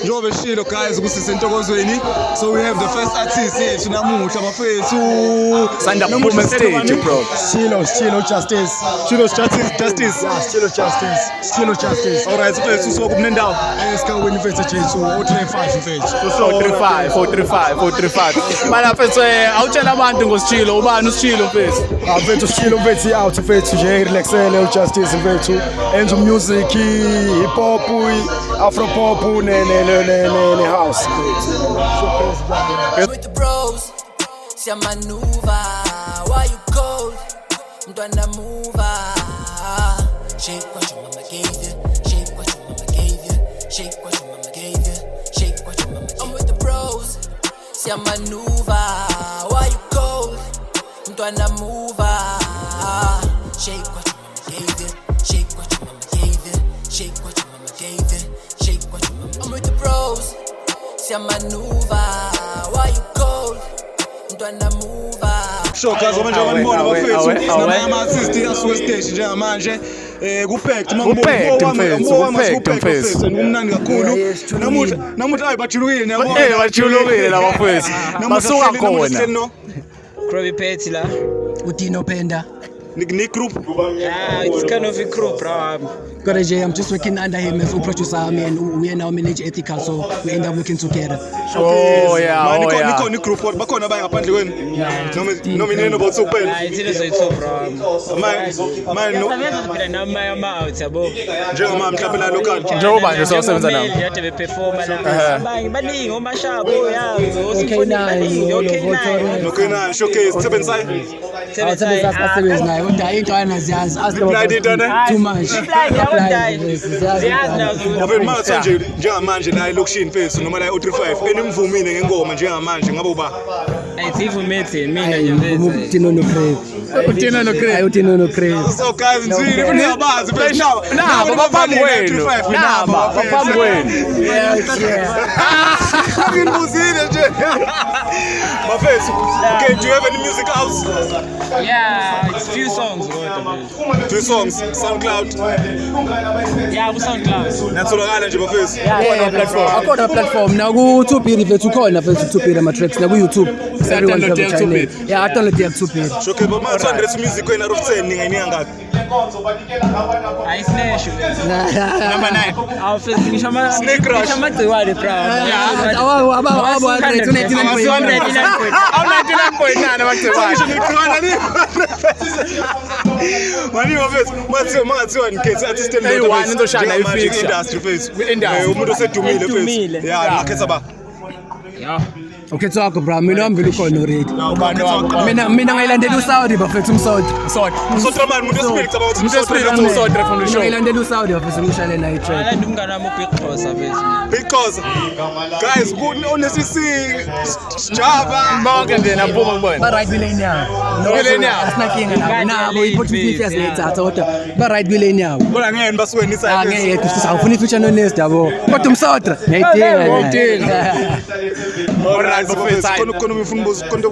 njengoba eshilo guys ukuthi sisentokozweni, so we have the first artist yethu namuhla bafethu sanda kuphuma stage bro. Chilo Justice. All right, mfethu usuka kubunendawo. Esikaweni mfethu Jesu 035 mfethu. 435. Bala mfethu awutshela abantu ngosichilo ubani usichilo mfethu. Mfethu Chilo mfethu out mfethu nje relaxele uJustice mfethu. Enza music, hip hop, afro pop ne house. With the bros, see I'm maneuver. Why you cold? I'm gonna move. Shake what your mama gave you. Shake what your mama gave you. Shake what your mama gave you. Shake what your mama gave you. I'm with the bros, see I'm maneuver. Why you cold? I'm gonna move. Shake what your mama gave you. Shake what your mama gave you. Shake what your mama gave you. Shake what your mama. I'm with the bros. See I'm maneuver. Why you cold? I'm gonna move. Sure guys, manje abanibona bafethu sinama artist asuke stage njengamanje kufact mfethu umnandi kakhulu namuhla ayibajulukile yabo bajulukile laba mfethu basuka khona Krobi Petty la Udino Penda. Nick group. Yeah, it's kind of a group, bro. I'm just working under him as a producer, and we are now manage ethical, so we end up working together. Oh yeah. Nick group bakhona bayaphandle kwenu. Noma inene about super. It is so bro. Man no. Sabenza nama out yabo. Njengoba mhlawumbe la local. Njengoba nje sosebenza nawo. Yathi be performa la. Baningi omashabo yazo. Okay na showcase sebenza. Asebenza naye kodwa into anaziyazi too much. Manje njengamanje la elokushini mfethu noma la u35 enimvumile ngengoma njengamanje ngabe uba ayivumile mina nje mfethu Utino no crave. So guys nzile kunabazi mfethu baphambi kwenu ngibuzile nje mafethu. Okay, do you have any music house? Yeah, it's few songs. Two songs, SoundCloud. Yeah, ku SoundCloud. Natholakala nje bafethu. Akona platform na ku 2P mfethu khona mfethu 2P ama tracks na ku YouTube. Yeah, I download the 2P. Showcase but my 200 music wena of 10 ningayinika ngapi? I smash. Number 9. I'll ngisho amagciwane bro. Mani bafethu mathiwa ngikhetha artist one indoshana ifix industry face. Umuntu osedumile face. Yeah, ngakhetha ba. Yeah. Okay, so bro, mina wamvela ukhona already. Mina ngayilandela uSaudi bafethu umsodi. Umsodi man umuntu speaks about umsodi from the show. Ngayilandela uSaudi bafethu ngishale naye track. Alanda umngane wami uBig Khosa bese. Because guys, unesisi Java bonke nje naphuma kubona. Ba right kule nyawo. Asinakinga nabo iPortuguese yazithatha kodwa ba right kule nyawo. Kodwa ngeke basuke nisa. Ngeke kusawufuna ifeature no Nest yabo. Kodwa umsodi ngiyidinga. Alright, khona ufuna into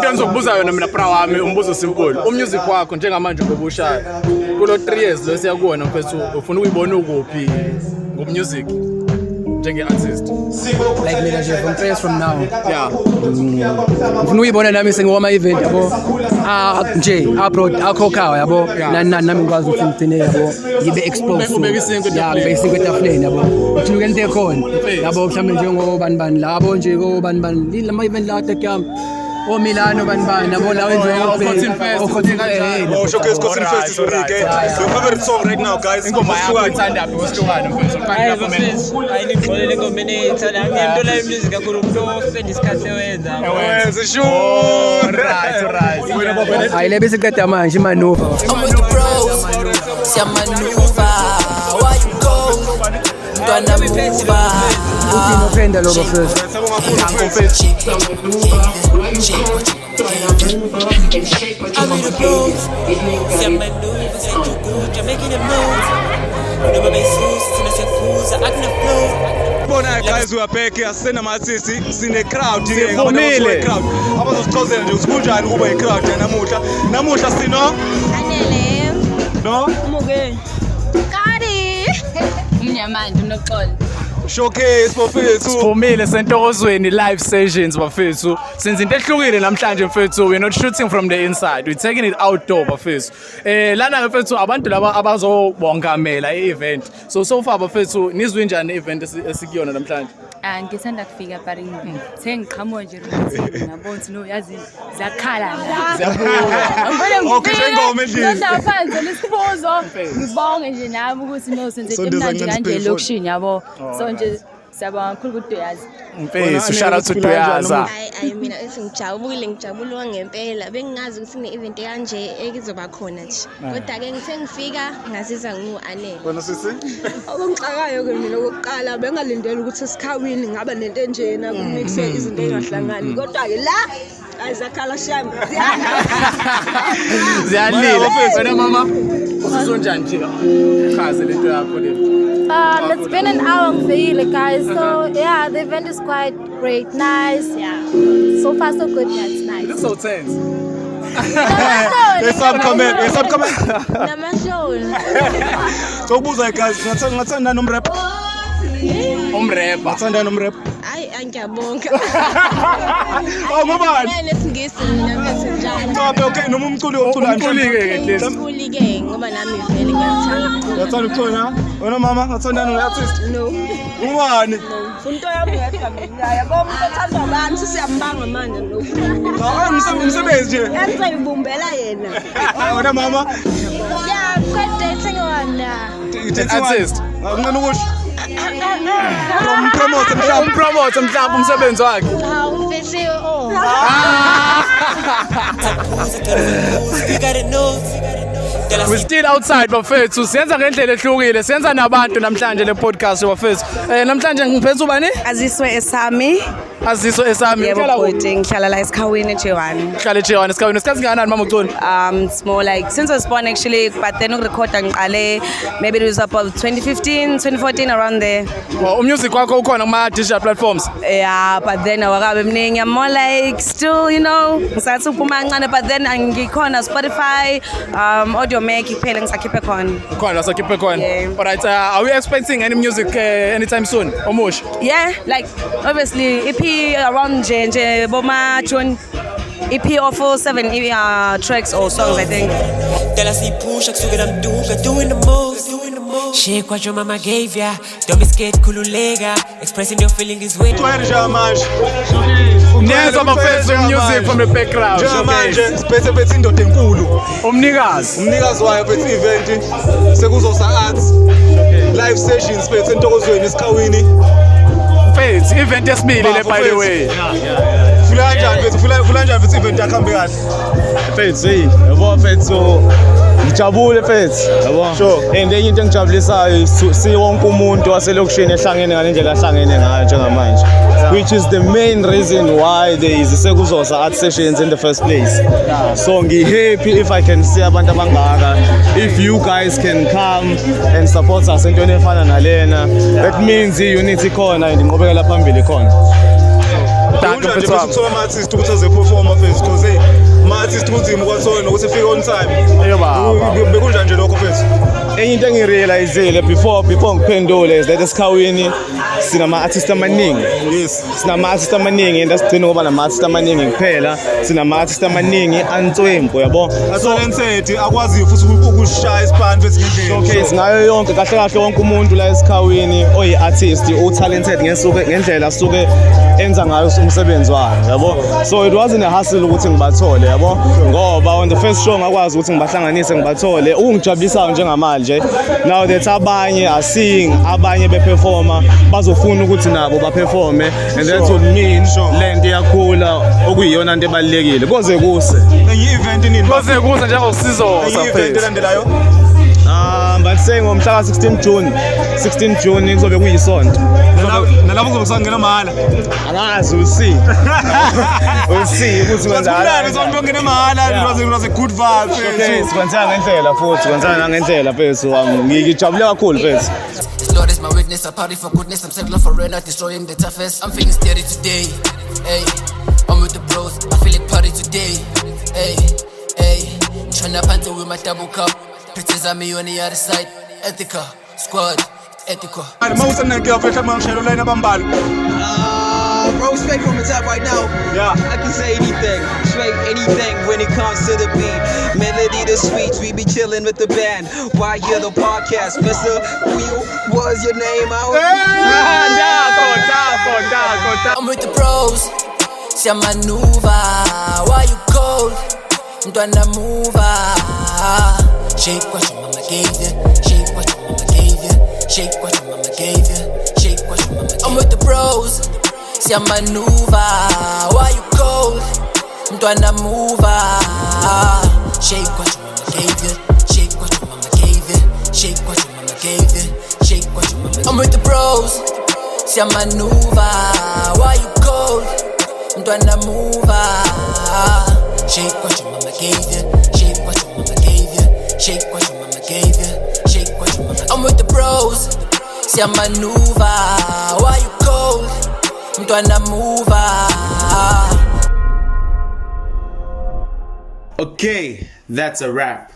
engizokubuza yona mina bra wami umbuzo simple. Umusic wakho njengamanje ngobushaya kulo 3 years lo siyakuona mfethu ufuna ukuyibona ukuphi ngumusic njenge artist like mina nje from 3 years from now. Yeah. Ufuna uyibona nami sengoma event yabo nje abroad akhokhawa yabo nami ngikwazi ukuthi ngithine yabo ngibe exposed ubeke isinto etafuleni yabo uthi ukente khona yabo mhlawumbe njengobani labo nje kobani lama event la takam Milano bani yabo la wenza showcase Cotton Fest is big. Your favorite song right now guys? Ingoma yakho ithanda aphi wesihlukana mfethu qala ayinibholele ngomene ithanda ngiyintola music kakhulu umuntu ofenda isikhathi ewenza. Wenza sure. Right. Ayile bese qeda manje imanova. I'm with the bros, see I'm maneuver. Why you go? Gonna move. Udino Penda lo bafethu. I'm with the bros, see I'm maneuver. Say you good, you're making a move. Never be so I can flow. Bona guys we are back here sena matsisi sine crowd here ngabantu crowd abazosichozela nje usikunjani ukuba i-crowd namuhla sino Anele no Umugeni Kari Umnyamanje unoxolo showcase bafethu. Siphumile sentokozweni live sessions bafethu. Since into ehlukile namhlanje mfethu, we're not shooting from the inside. We're taking it outdoor bafethu. Lana mfethu abantu laba abazobongamela i-event. So far bafethu nizwe njani i-event esikuyona namhlanje? Ngisanda kufika but sengiqhamuka nje ukuthi ngabona ukuthi no yazi zakhala Okay, sengoma endlini. Ngizonda phansi lesibuzo ngibonge nje nami ukuthi no senze imnandi kanje lokushini yabo so nje siyabonga kakhulu ukuthi uyazi Mfethu shout out to Duyaza. Hayi mina ngijabule ngempela bengingazi ukuthi ne-event kanje ekizoba khona nje kodwa ke ngithe ngifika ngazizwa ngu-anele. Wena sisi? Okungixakayo ke mina okokuqala bengalindele ukuthi esikhawini ngaba nento enjena kumixe izinto engahlangani kodwa ke la ayizakhala shami Ziyalila wena mama usizwe njani nje chaze lento yakho le? It's been an hour ngifile guys, so yeah, the event is quite great, nice, yeah. So far so good, yeah, it's nice. You look so tense. Yes, I'm coming. Namashoni. Sokubuza guys, ngathanda nomrap. Umrapper. Ngathanda nomrap. Hayi ngiyabonga. Ngobani? Nesingisi mina ngisenjani. Okay, noma umculi ocula Umculi-ke Umculi ke ngoba nami vele ngiyathanda. Ngathanda ukucula. Wena mama ngathanda no-artist. no Ubani? funa into yami yedwa mina yabo umuntu othanda abantu sisiyambanga manje no Umsebenzi nje. enze ibumbela yena Wena mama? Yeah, I'm quite dating one. artist. Ngicela ukusho. Promote Umpromote mhlawumbe umsebenzi wakhe. Umfisi oh. We're still outside bafethu. Siyenza ngendlela ehlukile. Siyenza nabantu namhlanje le podcast bafethu. Namhlanje ngiphethe ubani? Aziswe Esami. Aziso Esami. Yebo bhuti ngihlala la esikhawini eJewani. Uhlala eJewani esikhawini. Isikhathi singakanani mama uculi? It's more like since I was born actually, but then ukurecord ngiqale maybe it was about 2015, 2014 around there. Music wakho ukhona kuma digital platforms? Yeah, but then awakabe mningi. I'm more like still, you know, ngisathi uphuma kancane but then ngikhona Spotify, Audiomack kuphela ngisakhiphe khona. Khona sakhiphe khona. Yeah. Alright, are we expecting any music anytime soon? Omush? Yeah, like obviously EP around nje boma June. EP of 7 tracks or songs I think. Shake what your mama gave ya. Don't be scared, kululega. Expressing your feeling is way. Neza bafethu music from the background. Manje siphethe indoda enkulu. Umnikazi Wayo phethe event sekuzosa arts. Live sessions phethe entokozweni esikhawini. Mfethu event yesibili le by the way. Fula kanjani phethe event yakhambe kahle. Mfethu yabo mfethu ngijabule mfethu yabo sure and enye into engijabulisayo siwonke umuntu waselokishini ehlangene ngalendlela ahlangene ngayo njengamanje which is the main reason why there is sekuzosa art sessions in the first place. So ngi-happy if I can see abantu abangaka, if you guys can come and support us entweni efana nalena, that means i-unity khona and inqubekela phambili khona. Thank you for ama-artist ukuthi aze-performa mfethu because ama-artist kunzima ukwathona nokuthi efike on time. Bekunjani nje lokho mfethu? Enye into engirealizile before ngiphendule is that esikhawini sinama-artist amaningi. Yes. Sinama-artist amaningi and asigcina ngoba nama-artist amaningi kuphela. Sinama-artist amaningi answempu yabo. Talented akwaziyo futhi ukushaya isipani mfethu ngendlela. Okay, ngayo yonke kahle wonke umuntu la esikhawini oyi-artist u-talented ngendlela asuke enza ngayo umsebenzi wakhe yabo. So it wasn't a hustle ukuthi ngibathole yabo ngoba on the first show ngakwazi ukuthi ngibahlanganise ngibathole. Ungijabulisayo njengamanje now that abanye are seeing abanye beperforma bazofuna ukuthi nabo baperforme and that would mean lento iyakhula okuyiyona into ebalekile koze kuse enye event nini koze kuse njengosizo event elandelayo but saying ngomhla ka-16 June kuzobe kuyisonto nalapho kuzokusangena mahala angazi we'll see ukuthi kwenzani ngene mahala it was a good vibe okay sikwenzana ngendlela futhi sikwenzana ngendlela mfethu ngijabule kakhulu mfethu. Lord is my witness, I party for goodness. I'm settling for rain, not destroying the toughest. I'm feeling steady today. Hey, I'm with the bros. I feel like party today. Hey, tryna panta with my double cup. Pretends I'm me on the other side. Ethica, squad. ethical. Mawusa ngiyafetha mangishelo line abambali. Bro, straight from the top right now. Yeah. I can say anything, straight anything when it comes to the beat. Melody the sweets, we be chilling with the band. Why hear the podcast, Mr. Wheel? What's your name? I'm with the bros, see maneuver. Why you cold? Mtwana mover. Shake what your mama gave you. Shake what your mama gave you. Shake what your mama gave you. Shake what your mama gave you. I'm with the bros. See a maneuver, why you cold? Mtwana mover. Shake what your mama gave you. Shake what your mama gave you. Shake what your mama gave you. Shake what your mama gave you. I'm with the bros. See a maneuver, why you cold? Mtwana mover. Shake what your mama gave you. Shake what your mama gave you. Shake what your mama gave you. Shake what your mama gave you. I'm with the bros. See a maneuver, why you cold? Mtwana mover. Okay, that's a wrap.